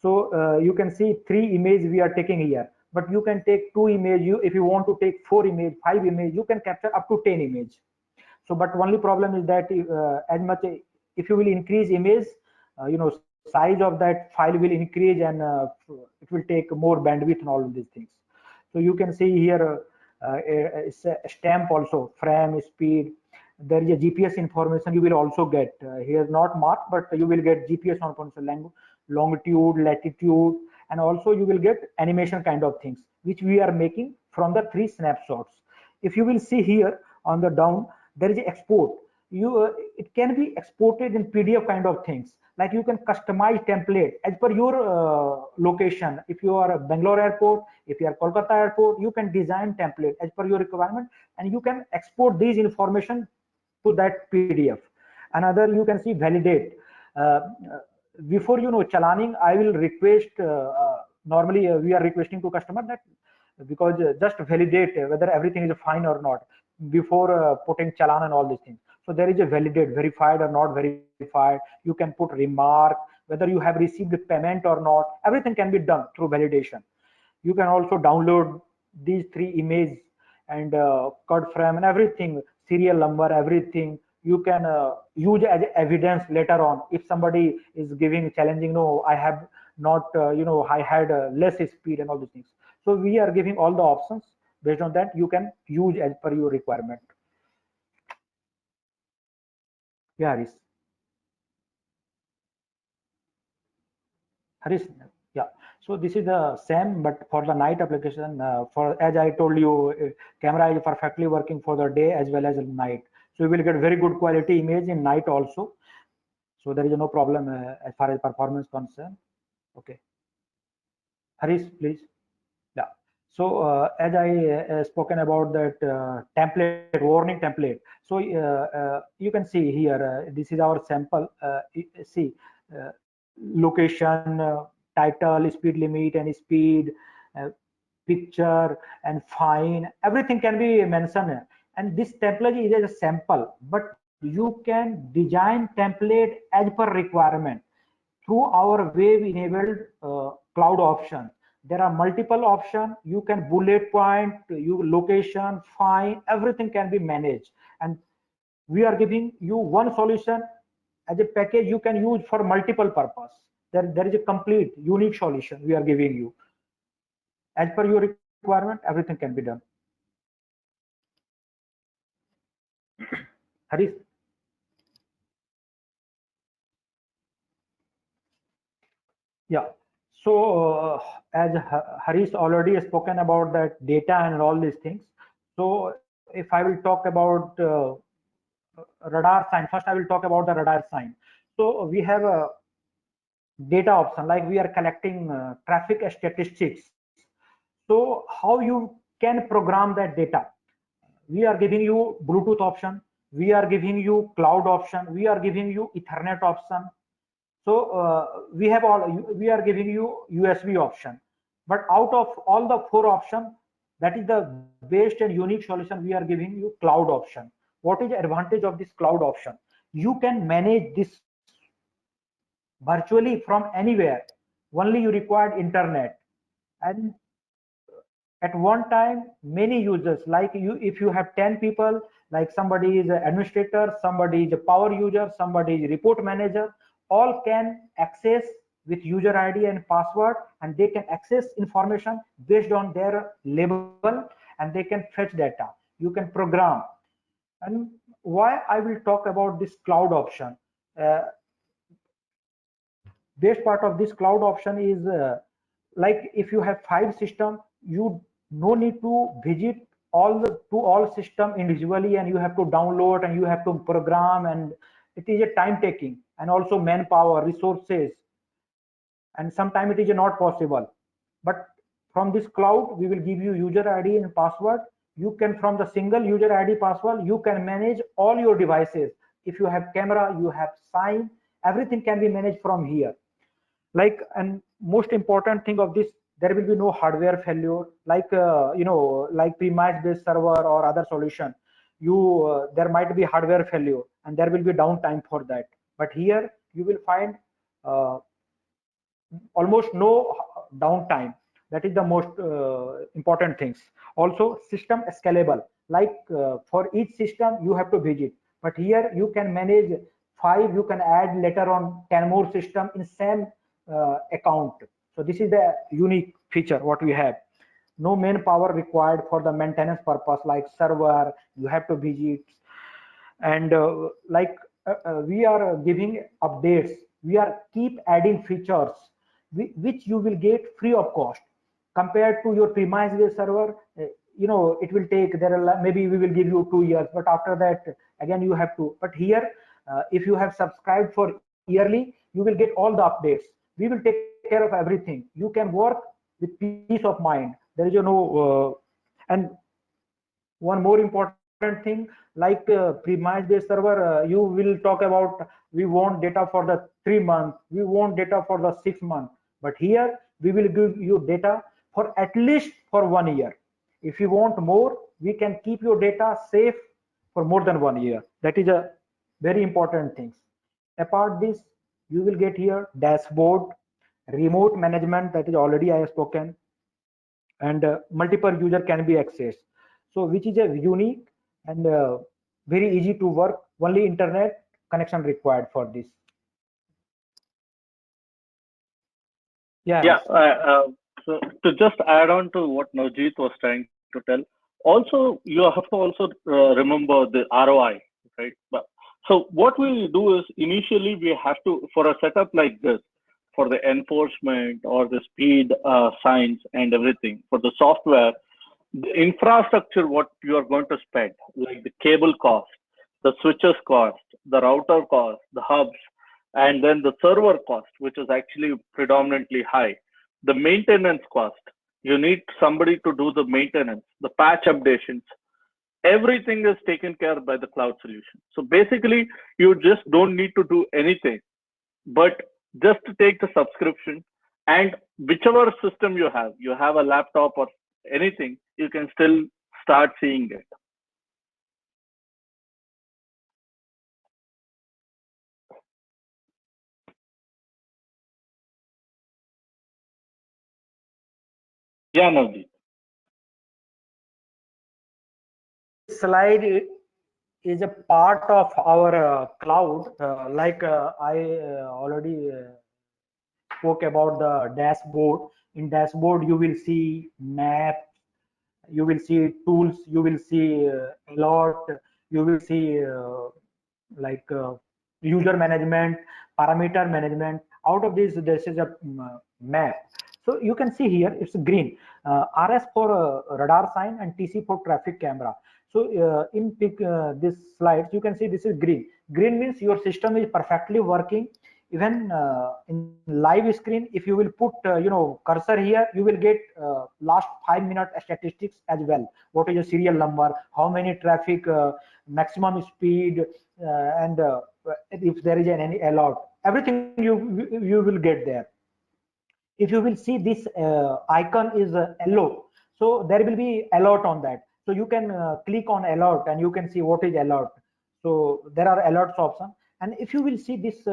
So you can see 3 images we are taking here, but you can take 2 images. If you want to take 4 images, 5 images, you can capture up to 10 images. So, but only problem is that as much if you will increase image, size of that file will increase, and it will take more bandwidth and all of these things. So you can see here it's a stamp also, frame, speed. There is a GPS information you will also get here, not marked, but you will get GPS information, longitude, latitude, and also you will get animation kind of things, which we are making from the 3 snapshots. If you will see here on the down, there is export. It can be exported in PDF kind of things, like you can customize template as per your location. If you are a Bangalore airport, if you are Kolkata airport, you can design template as per your requirement, and you can export these information to that PDF. Another, you can see validate. Before chalaning, I will request, normally we are requesting to customer that, because just validate whether everything is fine or not before putting challan and all these things. So there is a validate, verified or not verified. You can put remark, whether you have received the payment or not. Everything can be done through validation. You can also download these 3 images and cut frame and everything, serial number, everything. You can use as evidence later on if somebody is giving challenging, no, I have not, I had less speed and all these things. So we are giving all the options. Based on that, you can use as per your requirement. Yeah, Harish. Yeah. So this is the same, but for the night application, for as I told you, camera is perfectly working for the day as well as night. So you will get very good quality image in night also. So there is no problem as far as performance concerned. Okay. Harish, please. Yeah. So as I spoken about that template, warning template. So you can see here, this is our sample. See, location, title, speed limit, and speed, uh, picture, and fine. Everything can be mentioned. And this template is a sample, but you can design template as per requirement through our web enabled cloud option. There are multiple options. You can bullet point, you location, find, everything can be managed. And we are giving you one solution as a package you can use for multiple purpose. There is a complete unique solution we are giving you. As per your requirement, everything can be done. Harish. Yeah. So as Harish already spoken about that data and all these things. So if I will talk about radar sign, first I will talk about the radar sign. So we have a data option, like we are collecting traffic statistics. So how you can program that data? We are giving you Bluetooth option, we are giving you cloud option, we are giving you Ethernet option. So we have all, we are giving you USB option, but out of all the 4 options, that is the best and unique solution, we are giving you cloud option. What is the advantage of this cloud option? You can manage this virtually from anywhere. Only you required internet. And at one time, many users, like you, if you have 10 people, like somebody is an administrator, somebody is a power user, somebody is a report manager, all can access with user ID and password, and they can access information based on their label, and they can fetch data. You can program. And why I will talk about this cloud option. Uh, Best part of this cloud option is like if you have 5 systems, you no need to visit all system individually, and you have to download and you have to program, and it is a time taking and also manpower resources, and sometimes it is not possible. But from this cloud, we will give you user ID and password. You can, from the single user ID password, you can manage all your devices. If you have camera, you have sign, everything can be managed from here. Like, and most important thing of this, there will be no hardware failure, like like premise based server or other solution. There might be hardware failure and there will be downtime for that, but here you will find uh, almost no downtime. That is the most important things. Also, system scalable, like for each system you have to visit, but here you can manage 5, you can add later on 10 more system in same account. So this is the unique feature what we have. No manpower required for the maintenance purpose, like server you have to visit. And we are giving updates, we are keep adding features which you will get free of cost. Compared to your premise based server, it will take, there are maybe we will give you 2 years, but after that again you have to. But here if you have subscribed for yearly, you will get all the updates. We will take care of everything. You can work with peace of mind. There is and one more important thing, like premise based server, you will talk about we want data for the 3 months, we want data for the 6 months, but here we will give you data for at least for 1 year. If you want more, we can keep your data safe for more than 1 year. That is a very important thing. Apart this, you will get here dashboard, remote management, that is already I have spoken, and multiple user can be accessed. So which is a unique and very easy to work. Only internet connection required for this. Yeah, Yeah. Harish. So to just add on to what Navjeet was trying to tell, also you have to also remember the ROI, right? So what we do is initially we have to, for a setup like this, for the enforcement or the speed signs and everything, for the software, the infrastructure what you are going to spend, like the cable cost, the switches cost, the router cost, the hubs, and then the server cost, which is actually predominantly high, the maintenance cost. You need somebody to do the maintenance, the patch updations. Everything is taken care by the cloud solution. So basically, you just don't need to do anything, but just to take the subscription, and whichever system you have a laptop or anything, you can still start seeing it. Yeah, Navjeet. This slide is a part of our cloud. Like I already spoke about the dashboard. In dashboard, you will see map, you will see tools, you will see alert, you will see like user management, parameter management. Out of this is a map. So you can see here it's green, RS for radar sign and TC for traffic camera. So in this slides you can see this is green. Green means your system is perfectly working. Even in live screen, if you will put cursor here, you will get last 5 minute statistics as well. What is your serial number, how many traffic, maximum speed, and if there is any alert, everything you will get there. If you will see this icon is yellow, so there will be alert on that. So you can click on alert and you can see what is alert. So there are alerts option. And if you will see this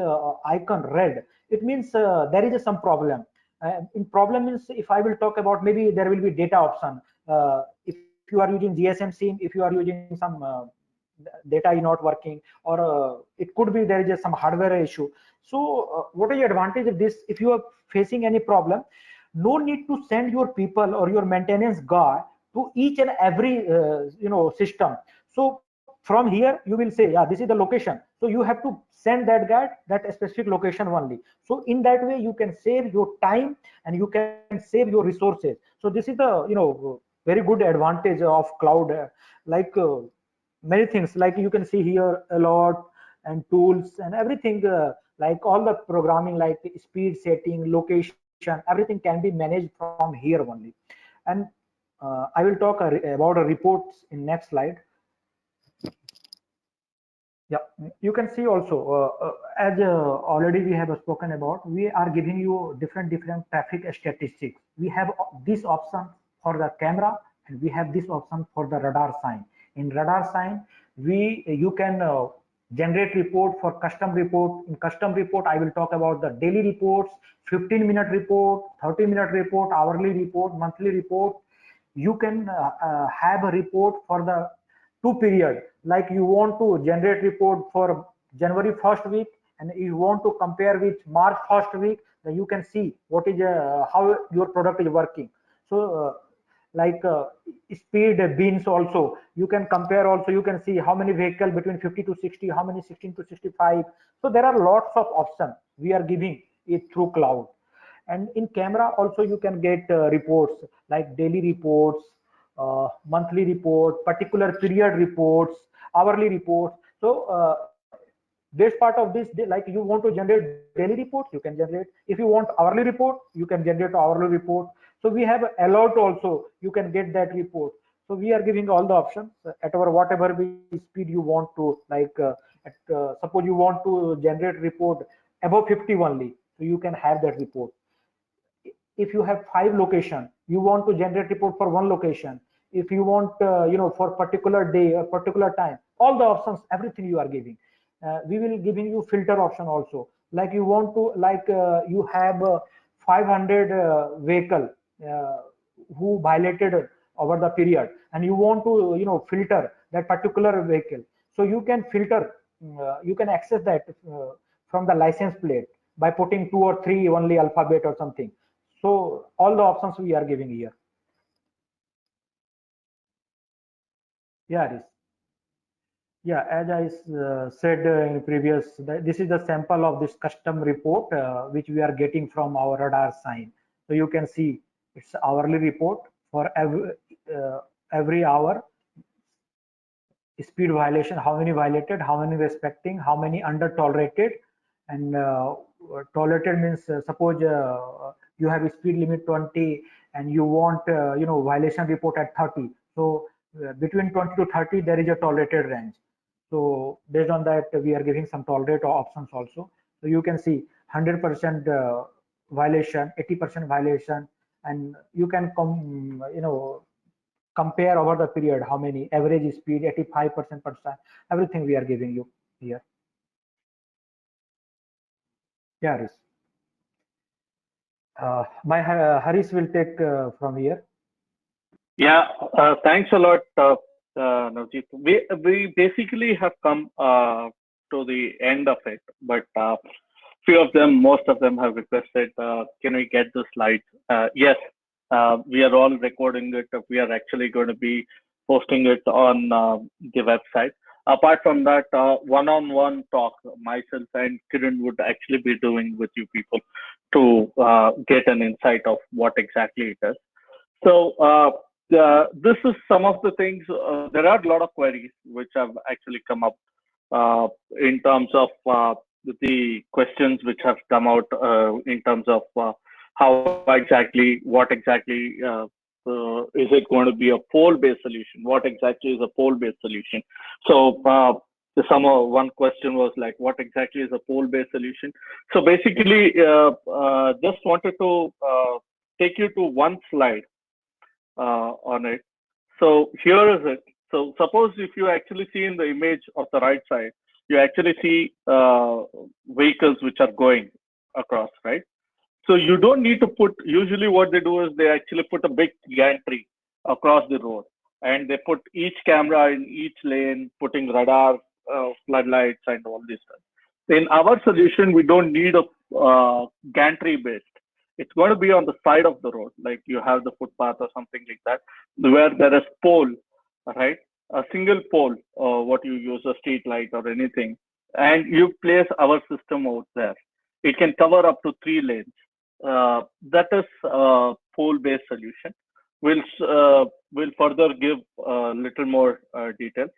icon red, it means there is some problem. In problem means, if I will talk about, maybe there will be data option. If you are using GSM SIM, if you are using some data is not working, or it could be there is some hardware issue. So what is the advantage of this? If you are facing any problem, no need to send your people or your maintenance guy to each and every system. So from here you will say, yeah, this is the location, so you have to send that guy that specific location only. So in that way you can save your time and you can save your resources. So this is the very good advantage of cloud. Like many things, like you can see here a lot, and tools and everything, like all the programming, like speed setting, location, everything can be managed from here only. And I will talk about reports in next slide. Yeah, you can see also, as already we have spoken about, we are giving you different traffic statistics. We have this option for the camera, and we have this option for the radar sign. In radar sign, you can generate report for custom report. In custom report, I will talk about the daily reports, 15-minute report, 30-minute report, hourly report, monthly report. You can have a report for the two period, like you want to generate report for January first week, and you want to compare with March first week, then you can see what is how your product is working. So like speed beans also you can compare. Also you can see how many vehicle between 50 to 60, how many 16 to 65. So there are lots of options we are giving it through cloud. And in camera also you can get reports like daily reports, monthly report, particular period reports, hourly reports. So best part of this, like you want to generate daily report, you can generate. If you want hourly report, you can generate hourly report. So we have alert also, you can get that report. So we are giving all the options at our whatever speed you want to, like suppose you want to generate report above 50 only, so you can have that report. If you have 5 location, you want to generate report for one location. If you want for particular day or particular time, all the options, everything you are giving. We will giving you filter option also, like you want to, like you have 500 vehicle uh, who violated over the period, and you want to filter that particular vehicle. So you can filter, you can access that from the license plate by putting 2 or 3 only alphabet or something. So all the options we are giving here. Yeah, it is. Yeah, as I said in previous, this is the sample of this custom report which we are getting from our radar sign. So you can see it's hourly report for uh, every hour. Speed violation, how many violated, how many respecting, how many under tolerated. And tolerated means suppose you have a speed limit 20 and you want violation report at 30. So between 20 to 30 there is a tolerated range. So based on that we are giving some tolerate options also. So you can see 100% violation, 80% violation, and you can come compare over the period how many average speed, 85% percent, everything we are giving you here. Yeah, Haris. My Haris will take from here. Yeah, thanks a lot, Navjeet. We basically have come to the end of it, but few of them, most of them have requested, can we get the slides? Yes, we are all recording it. We are actually going to be posting it on the website. Apart from that, one-on-one talk, myself and Kiran would actually be doing with you people to get an insight of what exactly it is. So this is some of the things. There are a lot of queries which have actually come up in terms of the questions which have come out in terms of how exactly, what exactly is it going to be a pole-based solution? What exactly is a pole-based solution? So one question was like, what exactly is a pole-based solution? So basically, just wanted to take you to one slide on it. So here is it. So suppose if you actually see in the image of the right side, you actually see vehicles which are going across, right? So you don't need to put, usually what they do is they actually put a big gantry across the road, and they put each camera in each lane, putting radar, floodlights, and all this stuff. In our solution, we don't need a gantry based. It's going to be on the side of the road, like you have the footpath or something like that, where there is pole, right? A single pole, what you use, a street light or anything, and you place our system out there. It can cover up to 3 lanes. That is a pole-based solution. We'll further give a little more details.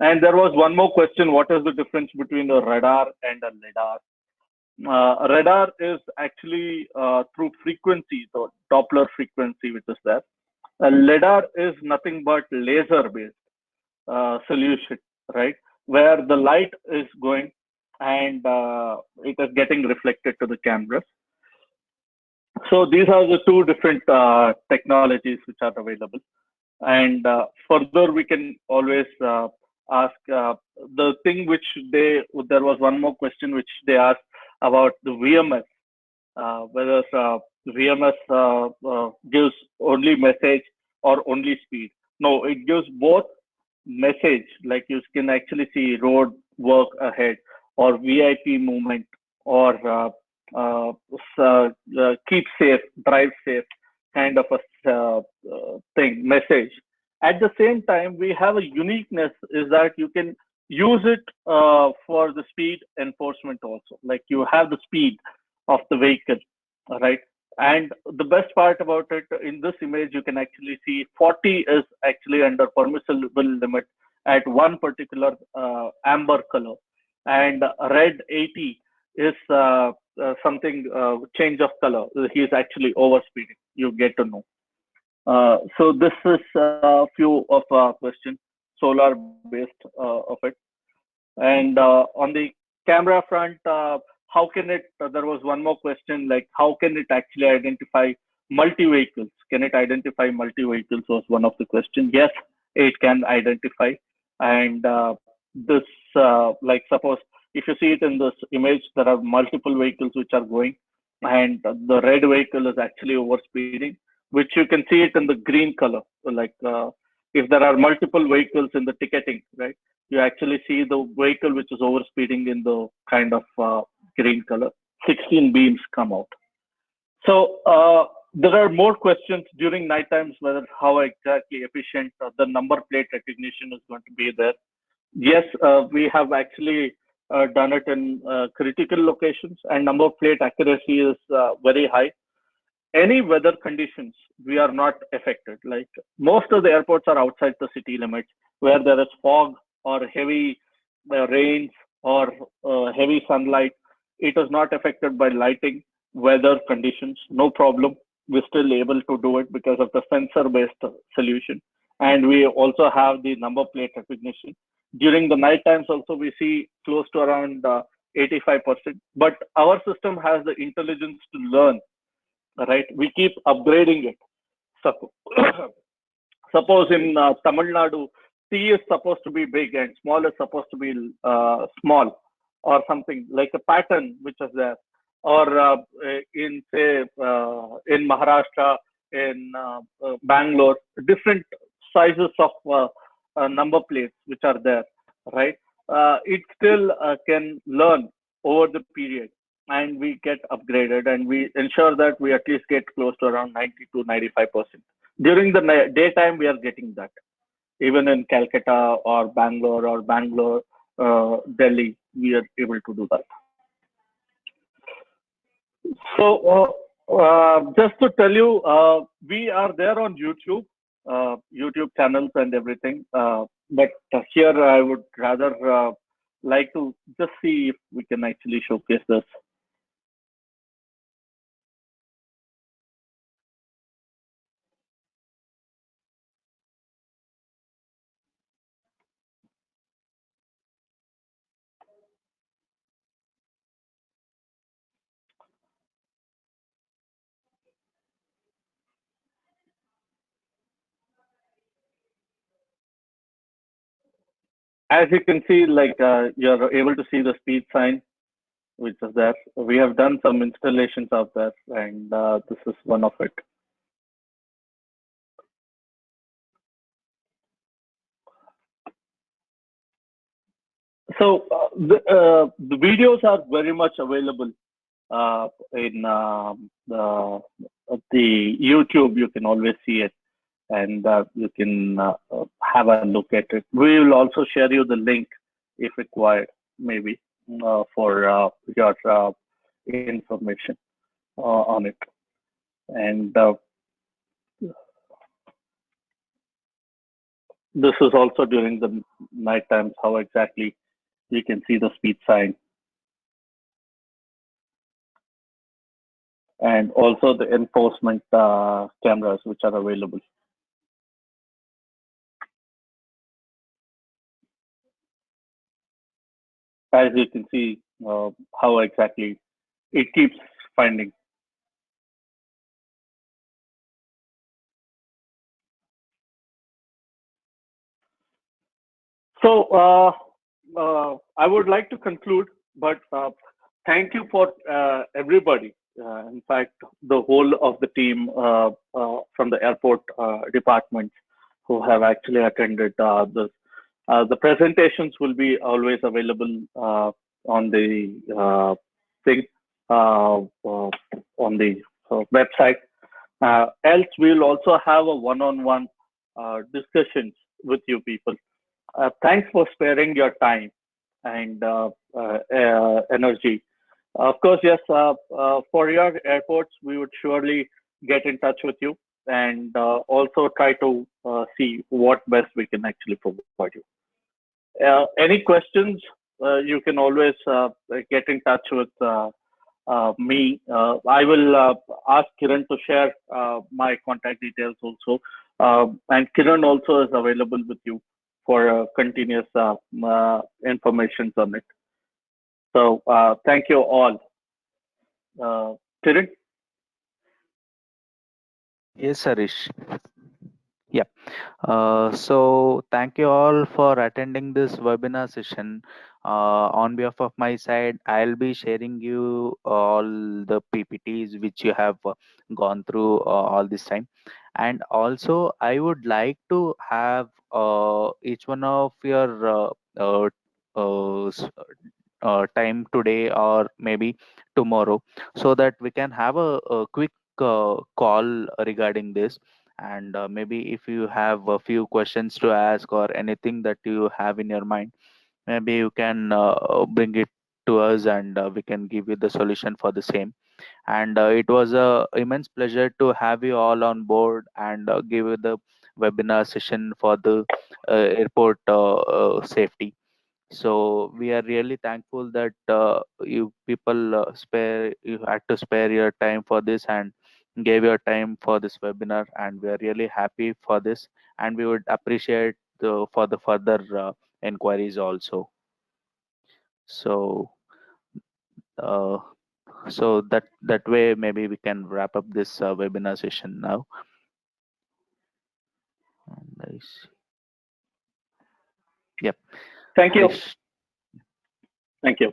And there was one more question: what is the difference between a radar and a lidar? Radar is actually through frequency, the Doppler frequency, which is there. A lidar is nothing but laser-based solution, right? Where the light is going and it is getting reflected to the cameras. So these are the two different technologies which are available. And further, we can always ask the thing which there was one more question which they asked about the VMS, whether VMS gives only message or only speed. No, it gives both message, like you can actually see road work ahead, or VIP movement, or keep safe, drive safe, kind of a thing, message. At the same time, we have a uniqueness is that you can use it for the speed enforcement also. Like you have the speed of the vehicle, right? And the best part about it, in this image, you can actually see 40 is actually under permissible limit at one particular amber color, and red 80 is something change of color. He is actually overspeeding. You get to know. So this is a few of questions, solar based of it. And on the camera front, how can it? There was one more question, like how can it actually identify multi vehicles? Can it identify multi vehicles? Was one of the questions. Yes, it can identify. And this, like suppose if you see it in this image, there are multiple vehicles which are going, and the red vehicle is actually overspeeding, which you can see it in the green color. Like if there are multiple vehicles in the ticketing, right? You actually see the vehicle which is overspeeding in the kind of green color. 16 beams come out. So there are more questions during night times, whether how exactly efficient the number plate recognition is going to be there. Yes, we have actually done it in critical locations, and number plate accuracy is very high. Any weather conditions, we are not affected. Like most of the airports are outside the city limits, where there is fog or heavy rains or heavy sunlight. It is not affected by lighting, weather conditions, no problem. We're still able to do it because of the sensor based solution. And we also have the number plate recognition. During the night times, also, we see close to around 85%. But our system has the intelligence to learn, right? We keep upgrading it. Suppose in Tamil Nadu, T is supposed to be big and small is supposed to be small, or something like a pattern which is there. Or in say in Maharashtra, in Bangalore, different sizes of number plates which are there, right? It still can learn over the period, and we get upgraded, and we ensure that we at least get close to around 90 to 95%. During the daytime, we are getting that. Even in Calcutta or Bangalore, Delhi, we are able to do that. So, just to tell you, we are there on YouTube, YouTube channels and everything. But here, I would rather like to just see if we can actually showcase this. As you can see, like you're able to see the speed sign, which is there. We have done some installations of that, and this is one of it. So the videos are very much available in the YouTube. You can always see it, and you can have a look at it. We will also share you the link if required, maybe for your information on it. And this is also during the night times how exactly you can see the speed sign, and also the enforcement cameras which are available. As you can see, how exactly it keeps finding. So I would like to conclude, but thank you for everybody. In fact, the whole of the team from the airport department who have actually attended this. The presentations will be always available on the thing, on the website. Else, we'll also have a one-on-one discussions with you people. Thanks for sparing your time and energy. Of course, yes, for your airports, we would surely get in touch with you and also try to see what best we can actually provide you. Any questions, you can always get in touch with me. I will ask Kiran to share my contact details also. And Kiran also is available with you for continuous information on it. So thank you all. Kiran? Yes, Harish. Yeah. So thank you all for attending this webinar session. On behalf of my side, I'll be sharing you all the PPTs which you have gone through all this time. And also, I would like to have each one of your time today or maybe tomorrow, so that we can have a quick call regarding this. And maybe if you have a few questions to ask or anything that you have in your mind, maybe you can bring it to us, and we can give you the solution for the same. And it was a immense pleasure to have you all on board and give you the webinar session for the airport safety. So we are really thankful that you people you had to spare your time for this and gave your time for this webinar, and we are really happy for this, and we would appreciate for the further inquiries also. So uh, that way maybe we can wrap up this webinar session now. Nice. Yep. Thank you. Harish. Thank you.